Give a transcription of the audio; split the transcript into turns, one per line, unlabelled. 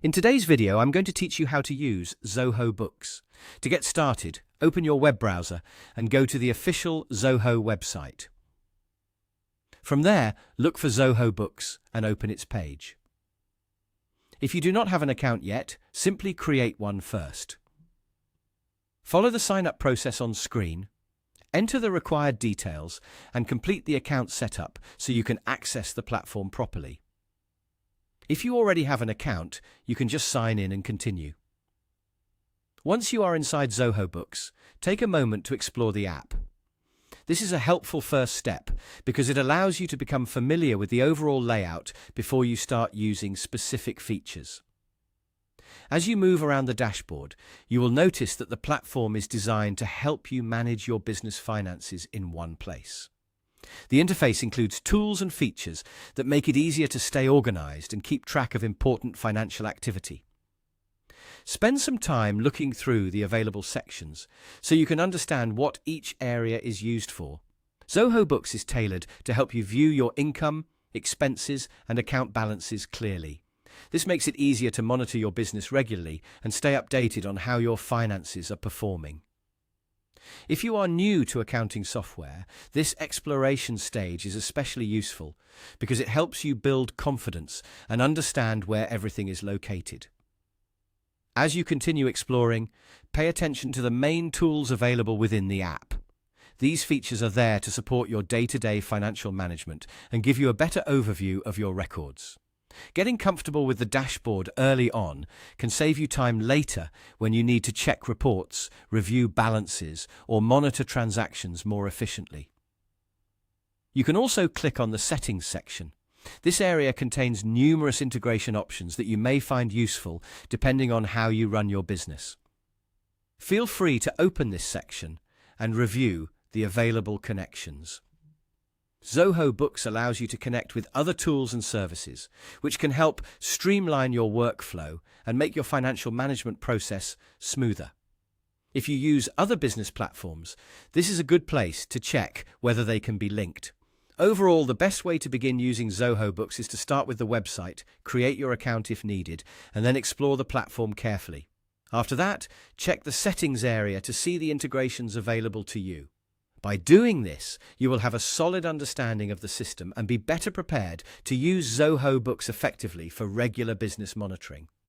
In today's video, I'm going to teach you how to use Zoho Books. To get started, open your web browser and go to the official Zoho website. From there, look for Zoho Books and open its page. If you do not have an account yet, simply create one first. Follow the sign-up process on screen, enter the required details, and complete the account setup so you can access the platform properly. If you already have an account, you can just sign in and continue. Once you are inside Zoho Books, take a moment to explore the app. This is a helpful first step because it allows you to become familiar with the overall layout before you start using specific features. As you move around the dashboard, you will notice that the platform is designed to help you manage your business finances in one place. The interface includes tools and features that make it easier to stay organized and keep track of important financial activity. Spend some time looking through the available sections so you can understand what each area is used for. Zoho Books is tailored to help you view your income, expenses, and account balances clearly. This makes it easier to monitor your business regularly and stay updated on how your finances are performing. If you are new to accounting software, this exploration stage is especially useful because it helps you build confidence and understand where everything is located. As you continue exploring, pay attention to the main tools available within the app. These features are there to support your day-to-day financial management and give you a better overview of your records. Getting comfortable with the dashboard early on can save you time later when you need to check reports, review balances, or monitor transactions more efficiently. You can also click on the Settings section. This area contains numerous integration options that you may find useful depending on how you run your business. Feel free to open this section and review the available connections. Zoho Books allows you to connect with other tools and services, which can help streamline your workflow and make your financial management process smoother. If you use other business platforms, this is a good place to check whether they can be linked. Overall, the best way to begin using Zoho Books is to start with the website, create your account if needed, and then explore the platform carefully. After that, check the settings area to see the integrations available to you. By doing this, you will have a solid understanding of the system and be better prepared to use Zoho Books effectively for regular business monitoring.